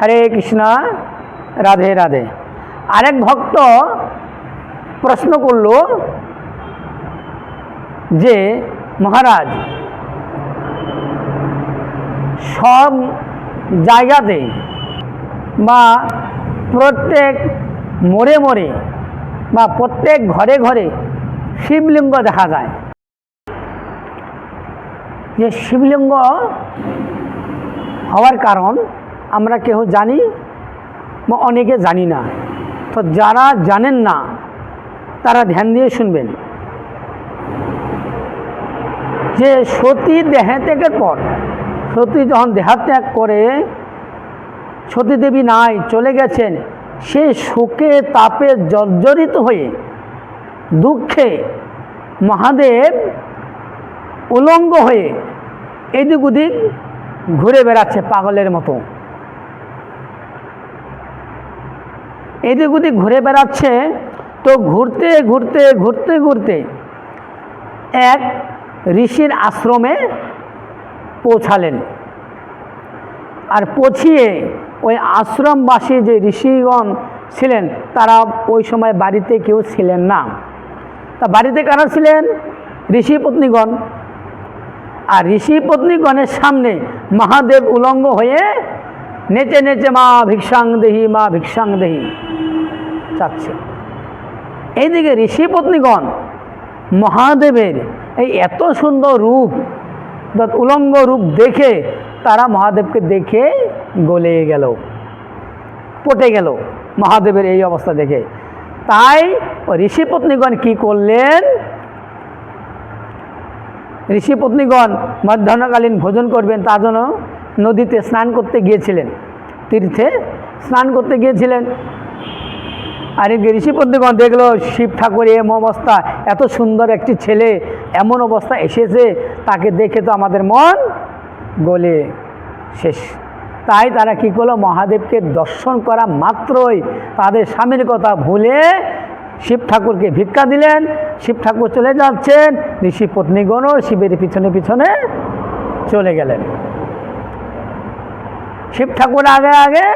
হরে কৃষ্ণ, রাধে রাধে। আরেক ভক্ত প্রশ্ন করল যে মহারাজ, সব জায়গাতে বা প্রত্যেক মোড়ে মোড়ে বা প্রত্যেক ঘরে ঘরে শিবলিঙ্গ দেখা যায়, যে শিবলিঙ্গ হওয়ার কারণ আমরা কেউ জানি বা অনেকে জানি না। তো যারা জানেন না তারা ধ্যান দিয়ে শুনবেন যে সতী দেহত্যাগের পর, সতী যখন দেহত্যাগ করে সতী দেবী নাই, চলে গেছেন, সে শোকে তাপে জর্জরিত হয়ে দুঃখে মহাদেব উলঙ্গ হয়ে এদিক ওদিক ঘুরে বেড়াচ্ছে পাগলের মতো। এদিক ওদিক ঘুরে বেড়াচ্ছে। তো ঘুরতে ঘুরতে ঘুরতে ঘুরতে এক ঋষির আশ্রমে পৌঁছালেন। আর পৌঁছিয়ে ওই আশ্রমবাসী যে ঋষিগণ ছিলেন তারা ওই সময় বাড়িতে কেউ ছিলেন না। তা বাড়িতে কারা ছিলেন? ঋষি পত্নীগণ। আর ঋষি পত্নীগণের সামনে মহাদেব উলঙ্গ হয়ে নেচে নেচে মা ভিক্ষাং দেহি, মা ভিক্ষাং দেহি চাচ্ছে। এইদিকে ঋষি পত্নীগণ মহাদেবের এই এত সুন্দর রূপ, উলঙ্গ রূপ দেখে তারা মহাদেবকে দেখে গলে গেল, পটে গেল মহাদেবের এই অবস্থা দেখে। তাই ঋষি পত্নীগণ কি করলেন? ঋষি পত্নীগণ মধ্যাহ্নকালীন ভোজন করবেন তার জন্য নদীতে স্নান করতে গিয়েছিলেন, তীর্থে স্নান করতে গিয়েছিলেন। আর ঋষি পত্নীগণ দেখলো শিব ঠাকুর এমন অবস্থা, এত সুন্দর একটি ছেলে এমন অবস্থা এসেছে, তাকে দেখে তো আমাদের মন গলে শেষ। তাই তারা কি করলো? মহাদেবকে দর্শন করা মাত্রই তাদের স্বামীর কথা ভুলে শিব ঠাকুরকে ভিক্ষা দিলেন। শিব ঠাকুর চলে যাচ্ছেন, ঋষি পত্নীগণও শিবের পিছনে পিছনে চলে গেলেন। শিব ঠাকুর আগে আগে,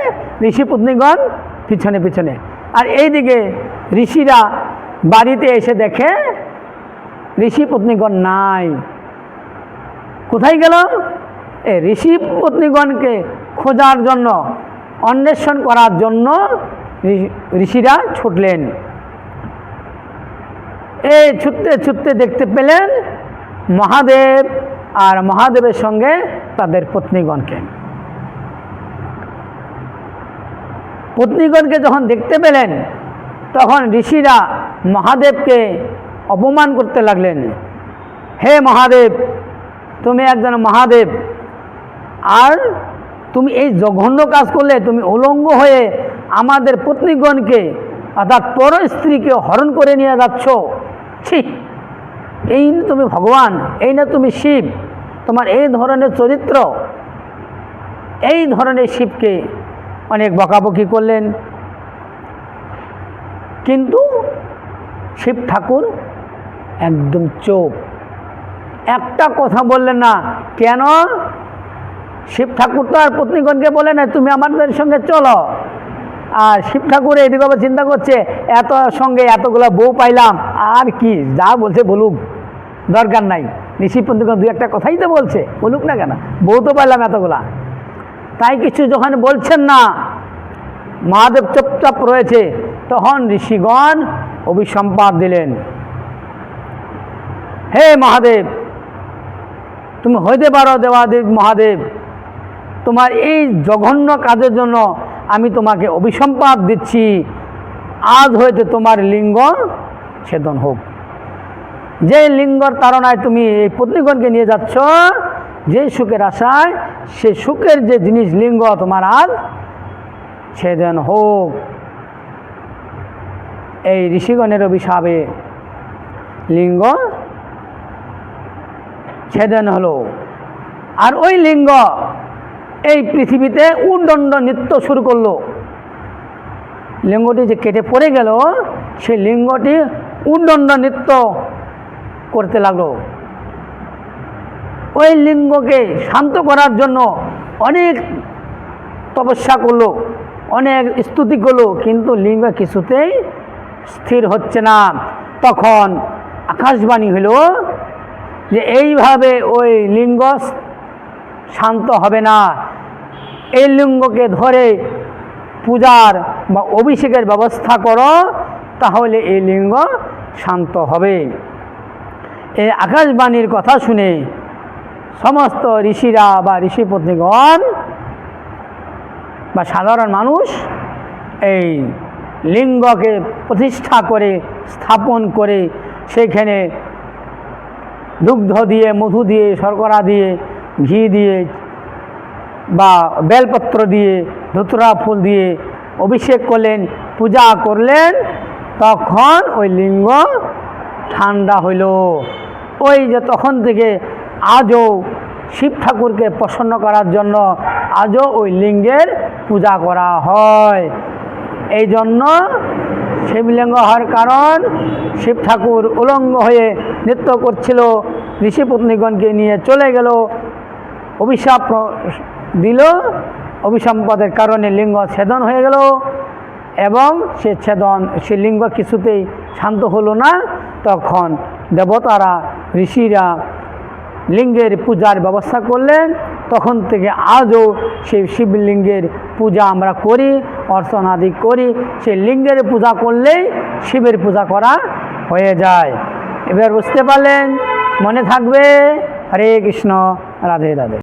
ঋষি পত্নীগণ পিছনে পিছনে। আর এইদিকে ঋষিরা বাড়িতে এসে দেখে ঋষি পত্নীগণ নাই। কোথায় গেল? এই ঋষি পত্নীগণকে খোঁজার জন্য, অন্বেষণ করার জন্য ঋষিরা ছুটলেন। এই ছুটতে ছুটতে দেখতে পেলেন মহাদেব আর মহাদেবের সঙ্গে তাদের পত্নীগণকে। পত্নীগণকে যখন দেখতে পেলেন তখন ঋষিরা মহাদেবকে অপমান করতে লাগলেন। হে মহাদেব, তুমি একজন মহাদেব, আর তুমি এই জঘন্য কাজ করলে, তুমি উলঙ্গ হয়ে আমাদের পত্নীগণকে অর্থাৎ পর স্ত্রীকে হরণ করে নিয়ে যাচ্ছ। ছি, এই না তুমি ভগবান, এই না তুমি শিব, তোমার এই ধরনের চরিত্র। এই ধরনের শিবকে অনেক বকাবকি করলেন। কিন্তু শিব ঠাকুর একদম চুপ, একটা কথা বললেন না। কেন? শিব ঠাকুর তো আর পত্নীগণকে বলে না তুমি আমাদের সঙ্গে চলো। আর শিব ঠাকুর এদিকে আবার চিন্তা করছে, এত সঙ্গে এতগুলো বউ পাইলাম, আর কি যা বলছে বলুক, দরকার নাই। ঋষি পত্নীগণ দু একটা কথাই তো বলছে, বলুক না কেন, বউ তো পাইলাম এতগুলা। তাই কিছু যখন বলছেন না, মহাদেব চুপচাপ রয়েছে, তখন ঋষিগণ অভিসম্পাদ দিলেন। হে মহাদেব, তুমি হইতে পারো দেবাদেব মহাদেব, তোমার এই জঘন্য কাজের জন্য আমি তোমাকে অভিসম্পাদ দিচ্ছি। আজ হইতে তোমার লিঙ্গ ছেদন হোক। যে লিঙ্গর তাড়নায় তুমি এই পত্নীগণকে নিয়ে যাচ্ছ, যে সুখের আশায়, সে সুখের যে জিনিস লিঙ্গ তোমার আজ ছেদন হোক। এই ঋষিগণের অভিশাপে লিঙ্গ ছেদন হলো। আর ওই লিঙ্গ এই পৃথিবীতে উদ্দণ্ড নৃত্য শুরু করলো। লিঙ্গটি যে কেটে পড়ে গেল, সেই লিঙ্গটি উদ্দণ্ড নৃত্য করতে লাগলো। ওই লিঙ্গকে শান্ত করার জন্য অনেক তপস্যা করলো, অনেক স্তুতি করলো, কিন্তু লিঙ্গ কিছুতেই স্থির হচ্ছে না। তখন আকাশবাণী হলো যে এইভাবে ওই লিঙ্গ শান্ত হবে না, এই লিঙ্গকে ধরে পূজার বা অভিষেকের ব্যবস্থা করো, তাহলে এই লিঙ্গ শান্ত হবে। এই আকাশবাণীর কথা শুনে সমস্ত ঋষিরা বা ঋষিপত্নীগণ বা সাধারণ মানুষ এই লিঙ্গকে প্রতিষ্ঠা করে স্থাপন করে সেখানে দুগ্ধ দিয়ে, মধু দিয়ে, শর্করা দিয়ে, ঘি দিয়ে বা বেলপত্র দিয়ে, ধুতুরা ফুল দিয়ে অভিষেক করলেন, পূজা করলেন। তখন ওই লিঙ্গ ঠান্ডা হইল। ওই যে তখন থেকে আজও শিব ঠাকুরকে প্রসন্ন করার জন্য আজও ওই লিঙ্গের পূজা করা হয়। এই জন্য শিবলিঙ্গ হওয়ার কারণ, শিব ঠাকুর উলঙ্গ হয়ে নৃত্য করছিল, ঋষিপত্নীগণকে নিয়ে চলে গেল, অভিশাপ দিল, অভিসম্পদের কারণে লিঙ্গ ছেদন হয়ে গেল এবং সে লিঙ্গ কিছুতেই শান্ত হলো না। তখন দেবতারা, ঋষিরা লিঙ্গের পূজার ব্যবস্থা করলেন। তখন থেকে আজও সেই শিবলিঙ্গের পূজা আমরা করি, অর্চনাদি করি। সেই লিঙ্গের পূজা করলেই শিবের পূজা করা হয়ে যায়। এবার বুঝতে পারলেন? মনে থাকবে। হরে কৃষ্ণ, রাধে রাধে।